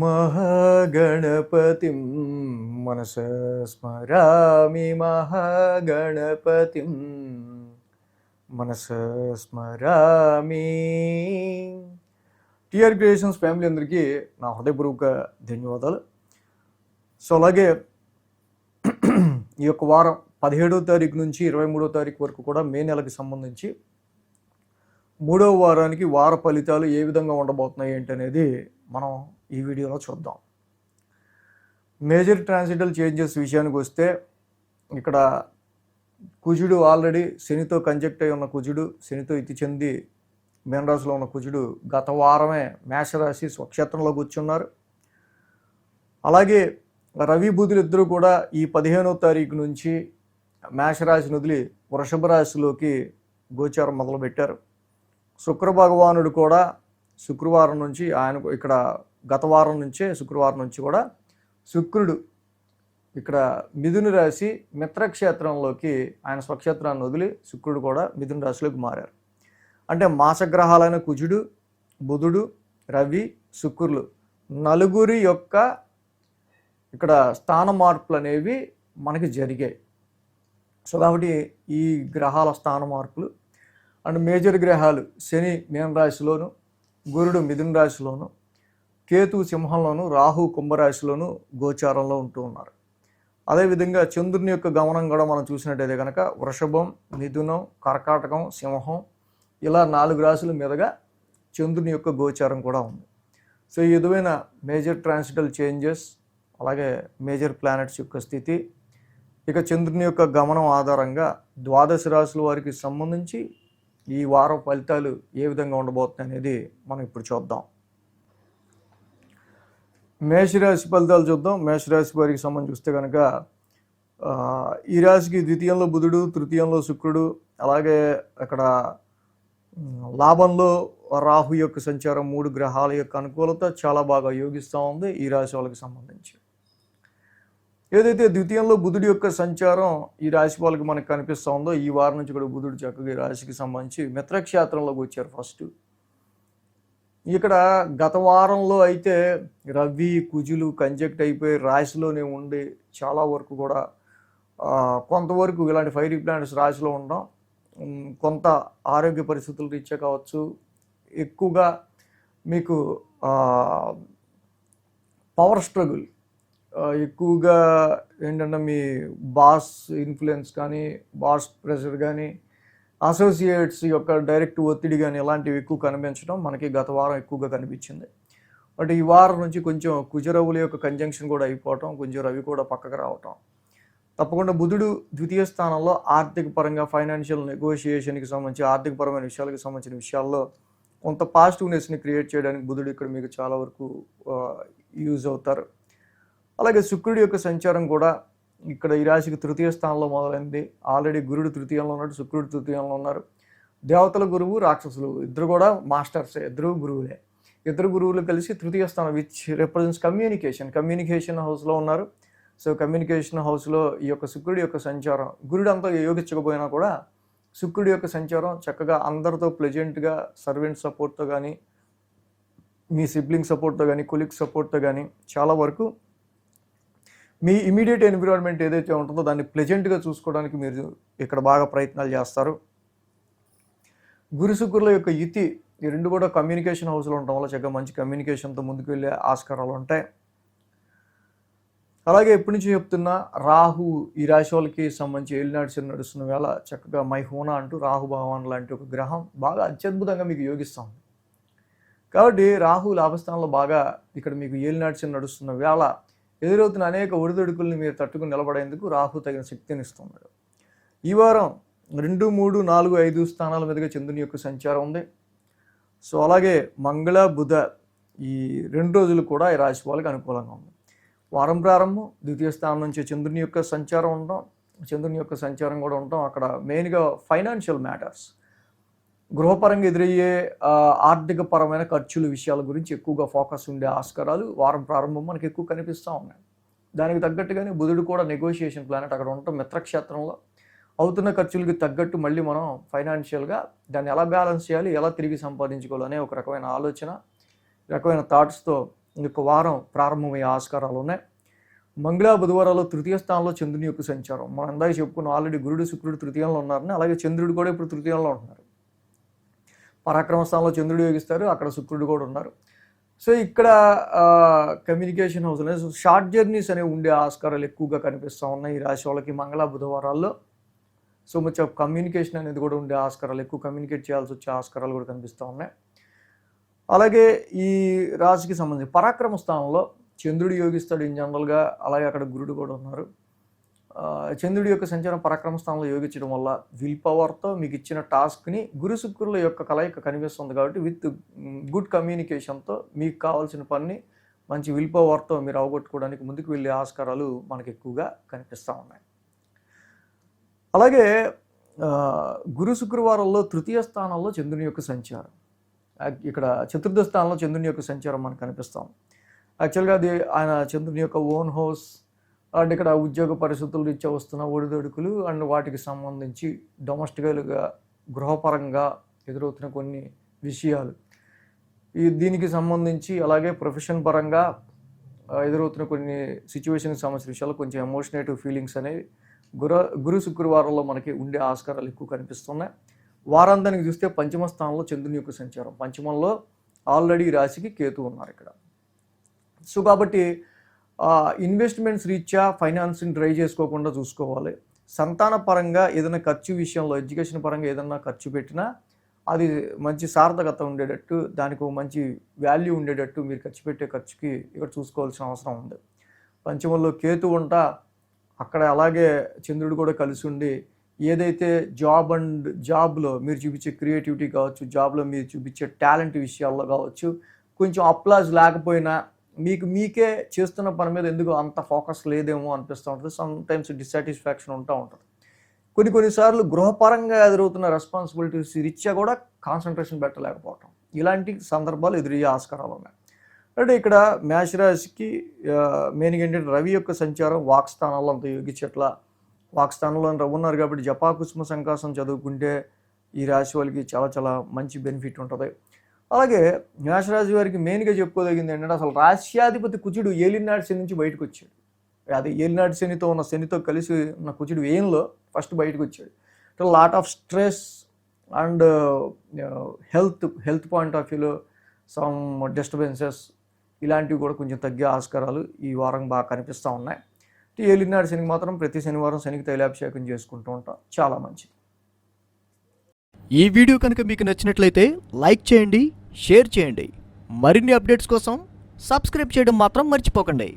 महागणपतिं मनसा स्मरामि महागणपतिं మనసా స్మరామి. TR creations family అందరికీ నా హృదయపూర్వక ధన్యవాదాలు. సో అలాగే ఈ యొక్క వారం 17వ తారీఖు నుంచి 23వ తారీఖు వరకు కూడా మే నెలకి సంబంధించి 3వ వారానికి వార ఫలితాలు ఏ విధంగా ఉండబోతున్నాయి ఏంటనేది మనం ఈ వీడియోలో చూద్దాం. మేజర్ ట్రాన్సిటల్ చేంజెస్ విషయానికి వస్తే ఇక్కడ కుజుడు ఆల్రెడీ శనితో కంజెక్ట్ అయి ఉన్న కుజుడు, శనితో ఇతి చెంది మీనరాశిలో ఉన్న కుజుడు గత వారమే మేషరాశి స్వక్షేత్రంలో కూర్చున్నారు. అలాగే రవి బుధులు ఇద్దరు కూడా ఈ 15వ తారీఖు నుంచి మేషరాశిని వదిలి వృషభ రాశిలోకి గోచారం మొదలుపెట్టారు. శుక్ర భగవానుడు కూడా శుక్రవారం నుంచి ఆయన ఇక్కడ గత వారం నుంచే శుక్రవారం నుంచి కూడా శుక్రుడు ఇక్కడ మిథున రాశి మిత్రక్షేత్రంలోకి ఆయన స్వక్షేత్రాన్ని వదిలి శుక్రుడు కూడా మిథున రాశిలోకి మారారు. అంటే మాసగ్రహాలైన కుజుడు, బుధుడు, రవి, శుక్రులు నలుగురి యొక్క ఇక్కడ స్థాన మార్పులు అనేవి మనకి జరిగాయి. సో కాబట్టి ఈ గ్రహాల స్థాన మార్పులు అండ్ మేజర్ గ్రహాలు శని మీనరాశిలోను, గురుడు మిథున రాశిలోను, కేతు సింహంలోను, రాహు కుంభరాశిలోను గోచారంలో ఉంటూ ఉన్నారు. అదేవిధంగా చంద్రుని యొక్క గమనం కూడా మనం చూసినట్టయితే కనుక వృషభం, మిథునం, కర్కాటకం, సింహం ఇలా 4 రాశుల మీదుగా చంద్రుని యొక్క గోచారం కూడా ఉంది. సో ఈ విధమైన మేజర్ ట్రాన్సిటల్ చేంజెస్ అలాగే మేజర్ ప్లానెట్స్ యొక్క స్థితి, ఇక చంద్రుని యొక్క గమనం ఆధారంగా ద్వాదశ రాశుల వారికి సంబంధించి ఈ వారం ఫలితాలు ఏ విధంగా ఉండబోతున్నాయి అనేది మనం ఇప్పుడు చూద్దాం. మేషరాశి ఫలితాలు చూద్దాం. మేషరాశి వారికి సంబంధించి చూస్తే కనుక ఈ రాశికి ద్వితీయంలో బుధుడు, తృతీయంలో శుక్రుడు, అలాగే అక్కడ లాభంలో రాహు యొక్క సంచారం 3 గ్రహాల యొక్క అనుకూలత చాలా బాగా యోగిస్తూ ఉంది ఈ రాశి వాళ్ళకి సంబంధించి. ఏదైతే ద్వితీయంలో బుధుడి యొక్క సంచారం ఈ రాశి వాళ్ళకి మనకు కనిపిస్తూ ఉందో ఈ వారం నుంచి కూడా బుధుడు చక్కగా ఈ రాశికి సంబంధించి మిత్రక్షేత్రంలోకి వచ్చారు. ఫస్ట్ ఇక్కడ గత వారంలో అయితే రవి కుజులు కంజెక్ట్ అయిపోయి రాశిలోనే ఉండి చాలా వరకు కూడా కొంతవరకు ఇలాంటి ఫైరీ ప్లానెట్స్ రాశిలో ఉండడం, కొంత ఆరోగ్య పరిస్థితులు రీత్యా కావచ్చు, ఎక్కువగా మీకు పవర్ స్ట్రగుల్ ఎక్కువగా ఏంటంటే మీ బాస్ ఇన్ఫ్లుయెన్స్ కానీ, బాస్ ప్రెషర్ కానీ, అసోసియేట్స్ యొక్క డైరెక్ట్ ఒత్తిడి కానీ ఇలాంటివి ఎక్కువ కనిపించడం మనకి గత వారం ఎక్కువగా కనిపించింది. బట్ ఈ వారం నుంచి కొంచెం కుజరవుల యొక్క కంజంక్షన్ కూడా అయిపోవటం, కొంచెం రవి కూడా పక్కకు రావటం, తప్పకుండా బుధుడు ద్వితీయ స్థానంలో ఆర్థిక పరంగా ఫైనాన్షియల్ నెగోషియేషన్కి సంబంధించి ఆర్థికపరమైన విషయాలకు సంబంధించిన విషయాల్లో కొంత పాజిటివ్నెస్ని క్రియేట్ చేయడానికి బుధుడు ఇక్కడ మీకు చాలా వరకు యూజ్ అవుతారు. అలాగే శుక్రుడి యొక్క సంచారం కూడా ఇక్కడ ఈ రాశికి తృతీయ స్థానంలో మొదలైంది. ఆల్రెడీ గురుడు తృతీయంలో ఉన్నాడు, శుక్రుడు తృతీయంలో ఉన్నారు. దేవతల గురువు, రాక్షసులు ఇద్దరు కూడా మాస్టర్సే, ఇద్దరు గురువులే. ఇద్దరు గురువులు కలిసి తృతీయ స్థానం విచ్ రిప్రజెంట్స్ కమ్యూనికేషన్ హౌస్లో ఉన్నారు. సో కమ్యూనికేషన్ హౌస్లో ఈ యొక్క శుక్రుడి యొక్క సంచారం, గురుడు అంతా యోగించకపోయినా కూడా శుక్రుడి యొక్క సంచారం చక్కగా అందరితో ప్లెజెంట్గా సర్వెంట్ సపోర్ట్తో కానీ, మీ సిబ్లింగ్ సపోర్ట్తో కానీ, కొలీగ్ సపోర్ట్తో కానీ చాలా వరకు మీ ఇమీడియట్ ఎన్విరాన్మెంట్ ఏదైతే ఉంటుందో దాన్ని ప్లెజెంట్గా చూసుకోవడానికి మీరు ఇక్కడ బాగా ప్రయత్నాలు చేస్తారు. గురు శుక్రుల యొక్క యుతి ఈ రెండు కూడా కమ్యూనికేషన్ హౌస్లో ఉండటం వల్ల చక్కగా మంచి కమ్యూనికేషన్తో ముందుకు వెళ్ళే ఆస్కారాలు ఉంటాయి. అలాగే ఎప్పటి నుంచి చెప్తున్నా రాహు ఈ రాశి వాళ్ళకి సంబంధించి ఏలినాటి నడుస్తున్న వేళ చక్కగా మైహూనా అంటూ రాహు భగవాన్ లాంటి ఒక గ్రహం బాగా అత్యద్భుతంగా మీకు యోగిస్తాం. కాబట్టి రాహు లాభస్థానంలో బాగా ఇక్కడ మీకు ఏలినాటి నడుస్తున్న వేళ ఎదురవుతున్న అనేక ఒడిదొడుకుల్ని మీరు తట్టుకుని నిలబడేందుకు రాహు తగిన శక్తిని ఇస్తున్నాడు. ఈ వారం 2, 3, 4, 5 స్థానాల మీదుగా చంద్రుని యొక్క సంచారం ఉంది. సో అలాగే మంగళ బుధ ఈ 2 రోజులు కూడా ఈ రాశి వాళ్ళకి అనుకూలంగా ఉంది. వారం ప్రారంభం ద్వితీయ స్థానం నుంచి చంద్రుని యొక్క సంచారం ఉండడం, చంద్రుని యొక్క సంచారం కూడా ఉండడం అక్కడ మెయిన్గా ఫైనాన్షియల్ మ్యాటర్స్, గృహపరంగా ఎదురయ్యే ఆర్థిక పరమైన ఖర్చుల విషయాల గురించి ఎక్కువగా ఫోకస్ ఉండే ఆస్కారాలు వారం ప్రారంభం మనకి ఎక్కువ కనిపిస్తూ ఉన్నాయి. దానికి తగ్గట్టుగానే బుధుడు కూడా నెగోషియేషన్ ప్లానెట్ అక్కడ ఉండటం మిత్రక్షేత్రంలో అవుతున్న ఖర్చులకి తగ్గట్టు మళ్ళీ మనం ఫైనాన్షియల్గా దాన్ని ఎలా బ్యాలెన్స్ చేయాలి, ఎలా తిరిగి సంపాదించుకోవాలనే ఒక రకమైన ఆలోచన, రకమైన థాట్స్తో ఈ యొక్క వారం ప్రారంభమయ్యే ఆస్కారాలు ఉన్నాయి. మంగళ బుధవారాల్లో తృతీయ స్థానంలో చంద్రుని యొక్క సంచారం. మనం ఇందాక చెప్పుకున్నాం ఆల్రెడీ గురుడు శుక్రుడు తృతీయంలో ఉన్నారని, అలాగే చంద్రుడు కూడా ఇప్పుడు తృతీయంలో ఉంటున్నారు. పరాక్రమ స్థానంలో చంద్రుడు యోగిస్తారు, అక్కడ శుక్రుడు కూడా ఉన్నారు. సో ఇక్కడ కమ్యూనికేషన్ హౌస్ అనేది షార్ట్ జర్నీస్ అనేవి ఉండే ఆస్కారాలు ఎక్కువగా కనిపిస్తూ ఉన్నాయి ఈ రాశి వాళ్ళకి మంగళ బుధవారాల్లో. సో మచ్ ఆఫ్ కమ్యూనికేషన్ అనేది కూడా ఉండే ఆస్కారాలు, ఎక్కువ కమ్యూనికేట్ చేయాల్సి వచ్చే ఆస్కారాలు కూడా కనిపిస్తూ ఉన్నాయి. అలాగే ఈ రాశికి సంబంధించి పరాక్రమ స్థానంలో చంద్రుడు యోగిస్తాడు ఇన్ జనరల్గా, అలాగే అక్కడ గురుడు కూడా ఉన్నారు. చంద్రుడి యొక్క సంచారం పరాక్రమ స్థానంలో యోగించడం వల్ల విల్ పవర్తో మీకు ఇచ్చిన టాస్క్ని గురు శుక్రుల యొక్క కలయిక కనిపిస్తుంది కాబట్టి విత్ గుడ్ కమ్యూనికేషన్తో మీకు కావాల్సిన పని మంచి విల్ పవర్తో మీరు అవగొట్టుకోవడానికి ముందుకు వెళ్ళే ఆస్కారాలు మనకు ఎక్కువగా కనిపిస్తూ ఉన్నాయి. అలాగే గురు శుక్రవారంలో తృతీయ స్థానంలో చంద్రుని యొక్క సంచారం, ఇక్కడ చతుర్థ స్థానంలో చంద్రుని యొక్క సంచారం మనకు కనిపిస్తాం. యాక్చువల్గా అది ఆయన చంద్రుని యొక్క ఓన్ హౌస్ అండ్ ఇక్కడ ఉద్యోగ పరిస్థితులు రీత్యా వస్తున్న ఒడిదొడుకులు అండ్ వాటికి సంబంధించి డొమెస్టికల్గా గృహపరంగా ఎదురవుతున్న కొన్ని విషయాలు, దీనికి సంబంధించి అలాగే ప్రొఫెషన్ పరంగా ఎదురవుతున్న కొన్ని సిచ్యువేషన్కి సంబంధించిన విషయాలు కొంచెం ఎమోషనేటివ్ ఫీలింగ్స్ అనేవి గురు శుక్రవారంలో మనకి ఉండే ఆస్కారాలు ఎక్కువ కనిపిస్తున్నాయి. వారాంతానికి చూస్తే పంచమ స్థానంలో చంద్రుని యొక్క సంచారం, పంచమంలో ఆల్రెడీ రాశికి కేతు ఉన్నారు ఇక్కడ. సో కాబట్టి ఇన్వెస్ట్మెంట్స్ రీత్యా ఫైనాన్స్ని డ్రై చేసుకోకుండా చూసుకోవాలి. సంతాన పరంగా ఏదైనా ఖర్చు విషయంలో ఎడ్యుకేషన్ పరంగా ఏదైనా ఖర్చు పెట్టినా అది మంచి సార్థకత ఉండేటట్టు, దానికి ఒక మంచి వాల్యూ ఉండేటట్టు మీరు ఖర్చు పెట్టే ఖర్చుకి ఇక్కడ చూసుకోవాల్సిన అవసరం ఉంది. పంచమంలో కేతు ఉంటా, అక్కడ అలాగే చంద్రుడు కూడా కలిసి ఉండి ఏదైతే జాబ్లో మీరు చూపించే క్రియేటివిటీ కావచ్చు, జాబ్లో మీరు చూపించే టాలెంట్ విషయాల్లో కావచ్చు, కొంచెం అప్లాజ్ లేకపోయినా మీకే చేస్తున్న పని మీద ఎందుకు అంత ఫోకస్ లేదేమో అనిపిస్తూ ఉంటుంది. సమ్టైమ్స్ డిస్సాటిస్ఫాక్షన్ ఉంటూ ఉంటుంది. కొన్నిసార్లు గృహపరంగా ఎదురవుతున్న రెస్పాన్సిబిలిటీస్ రీత్యా కూడా కాన్సన్ట్రేషన్ పెట్టలేకపోవటం, ఇలాంటి సందర్భాలు ఎదురయ్యే ఆస్కారాలు ఉన్నాయి. అంటే ఇక్కడ మేషరాశికి మెయిన్గా ఏంటంటే రవి యొక్క సంచారం వాక్స్థానాల్లో అంత యోగించట్ల, వాక్స్థానంలో రవి ఉన్నారు కాబట్టి జపాకుసుమ సంకాసం చదువుకుంటే ఈ రాశి వాళ్ళకి చాలా చాలా మంచి బెనిఫిట్ ఉంటుంది. అలాగే మేషరాశి వారికి మెయిన్గా చెప్పుకోదగింది ఏంటంటే అసలు రాశ్యాధిపతి కుజుడు ఏలినాటి శని నుంచి బయటకు వచ్చాడు. అది ఏలినాటి శనితో కలిసి ఉన్న కుజుడు వేయంలో ఫస్ట్ బయటకు వచ్చాడు. Lot of stress and health point of వ్యూలో సమ్ డిస్టర్బెన్సెస్ ఇలాంటివి కూడా కొంచెం తగ్గే ఆస్కారాలు ఈ వారం బాగా కనిపిస్తూ ఉన్నాయి. ఏలినాటి శనికి మాత్రం ప్రతి శనివారం శనికి తైలాభిషేకం చేసుకుంటూ ఉంటాం, చాలా మంచిది. ఈ వీడియో కనుక మీకు నచ్చినట్లయితే లైక్ చేయండి, షేర్ చేయండి. మరిన్ని అప్డేట్స్ కోసం సబ్స్క్రైబ్ చేయడం మాత్రం మర్చిపోకండి.